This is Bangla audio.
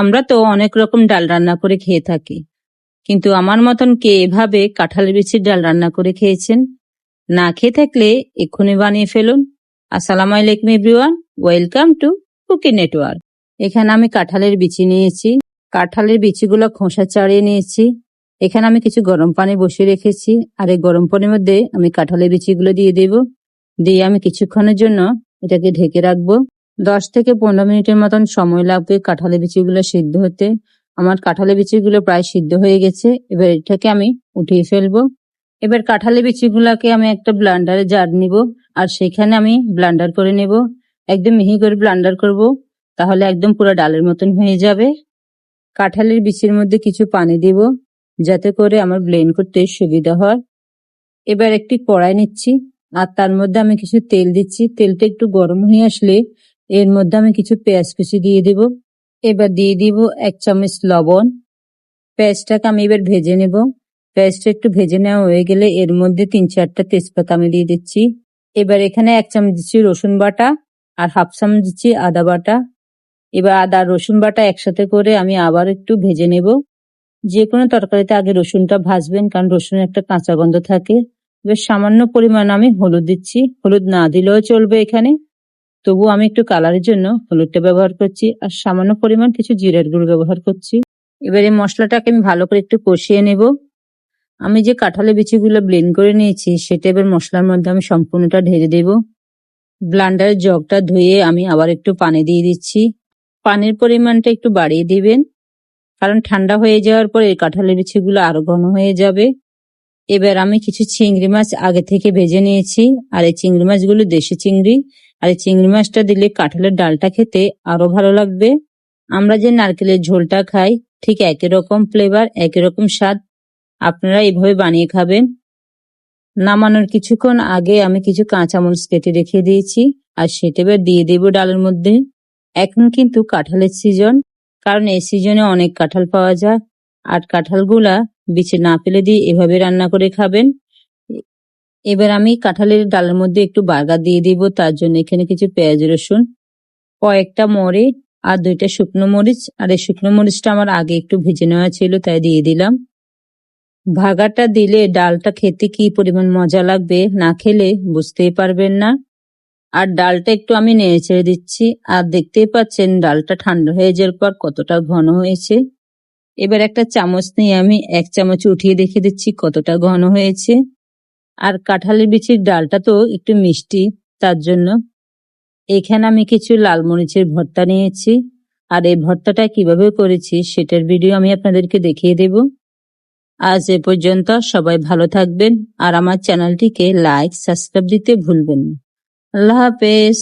আমরা তো অনেক রকম ডাল রান্না করে খেয়ে থাকি, কিন্তু আমার মতন কে এভাবে কাঁঠালের বিচির ডাল রান্না করে খেয়েছেন? না খেয়ে থাকলে এক্ষুনি বানিয়ে ফেলুন। আসসালামু আলাইকুম everyone, welcome to cookie network. এখানে আমি কাঁঠালের বিচি নিয়েছি। কাঁঠালের বিচিগুলো খোসা ছাড়িয়ে নিয়েছি। এখানে আমি কিছু গরম পানি বসিয়ে রেখেছি, আর এই গরম পানির মধ্যে আমি কাঁঠালের বিচিগুলো দিয়ে দেব। দিয়ে আমি কিছুক্ষণের জন্য এটাকে ঢেকে রাখবো। 10 থেকে 15 মিনিটের মতন সময় লাগবে কাঁঠালের বিচিগুলো সিদ্ধ হতে। আমার কাঁঠালের বিচিগুলো প্রায় সিদ্ধ হয়ে গেছে। এবার এটাকে আমি উঠিয়ে ফেলবো। এবার কাঁঠালের বিচিগুলোকে আমি একটা ব্লান্ডারে জার নিব, আর সেখানে আমি ব্লান্ডার করে নেব। একদম মিহি করে ব্লান্ডার করব, তাহলে একদম পুরো ডালের মতন হয়ে যাবে। কাঁঠালের বিচির মধ্যে কিছু পানি দিব, যাতে করে আমার ব্লেন্ড করতে সুবিধা হয়। এবার একটি কড়াই নিচ্ছি, আর তার মধ্যে আমি কিছু তেল দিচ্ছি। তেলটা একটু গরম হয়ে আসলে এর মধ্যে আমি কিছু পেঁয়াজ কুচি দিয়ে দিব। এবার দিয়ে দিব 1 চামচ লবণ। পেঁয়াজটাকে আমি এবার ভেজে নেব। পেঁয়াজটা একটু ভেজে নেওয়া হয়ে গেলে এর মধ্যে 3-4টা তেজপাতা আমি দিয়ে দিচ্ছি। এবার এখানে 1 চামচ দিচ্ছি রসুন বাটা, আর 1/2 চামচ দিচ্ছি আদা বাটা। এবার আদা আর রসুন বাটা একসাথে করে আমি আবার একটু ভেজে নেব। যে কোনো তরকারিতে আগে রসুনটা ভাজবেন, কারণ রসুনের একটা কাঁচা গন্ধ থাকে। এবার সামান্য পরিমাণ আমি হলুদ দিচ্ছি, হলুদ না দিলেও চলবে এখানে, তবু আমি একটু কালারের জন্য হলুদটা ব্যবহার করছি। আর সামান্য পরিমাণ কিছু জিরের গুঁড়ো ব্যবহার করছি। এবার এই মশলাটাকে আমি ভালো করে একটু কষিয়ে নেব। আমি যে কাঁঠালের বিচিগুলো ব্লেন্ড করে নিয়েছি সেটা এবার মশলার মধ্যে আমি সম্পূর্ণটা ঢেলে দেব। ব্লান্ডারের জগটা ধুয়ে আমি আবার একটু পানি দিয়ে দিচ্ছি। পানির পরিমাণটা একটু বাড়িয়ে দিবেন, কারণ ঠান্ডা হয়ে যাওয়ার পর এই কাঁঠালের বিচিগুলো আরো ঘন হয়ে যাবে। এবার আমি কিছু চিংড়ি মাছ আগে থেকে ভেজে নিয়েছি, আর এই চিংড়ি মাছগুলো দেশি চিংড়ি। আর এই চিংড়ি মাছটা দিলে কাঁঠালের ডালটা খেতে আরো ভালো লাগবে। আমরা যে নারকেলের ঝোলটা খাই, ঠিক একই রকম ফ্লেভার, একই রকম স্বাদ। আপনারা এইভাবে বানিয়ে খাবেন। নামানোর কিছুক্ষণ আগে আমি কিছু কাঁচামরিচ কেটে রেখে দিয়েছি, আর সেটা এবার দিয়ে দেবো ডালের মধ্যে। এখন কিন্তু কাঁঠালের সিজন, কারণ এই সিজনে অনেক কাঁঠাল পাওয়া যায়। আর কাঁঠালগুলা বিছে না ফেলে দিয়ে এভাবে রান্না করে খাবেন। এবার আমি কাঁঠালের ডালের মধ্যে একটু বার্গার দিয়ে দিব। তার জন্য এখানে কিছু পেঁয়াজ রসুন, কয়েকটা মরিচ, আর 2টা শুকনো মরিচ। আর এই শুকনো মরিচটা আমার আগে একটু ভেজে নেওয়া ছিল, তাই দিয়ে দিলাম। ভাগাটা দিলে ডালটা খেতে কি পরিমাণ মজা লাগবে, না খেলে বুঝতেই পারবেন না। আর ডালটা একটু আমি নেড়ে ছেড়ে দিচ্ছি, আর দেখতেই পাচ্ছেন ডালটা ঠান্ডা হয়ে যাওয়ার পর কতটা ঘন হয়েছে। এবার একটা চামচ নিয়ে আমি 1 চামচ উঠিয়ে দেখে দিচ্ছি কতটা ঘন হয়েছে। আর কাঁঠালের বিচির ডালটা তো একটু মিষ্টি, তার জন্য এখানে আমি কিছু লাল মরিচের ভর্তা নিয়েছি। আর এই ভর্তাটা কিভাবে করেছি সেটার ভিডিও আমি আপনাদেরকে দেখিয়ে দেব। আজ এ পর্যন্ত, সবাই ভালো থাকবেন, আর আমার চ্যানেলটিকে লাইক সাবস্ক্রাইব দিতে ভুলবেন না। আল্লাহ হাফেজ।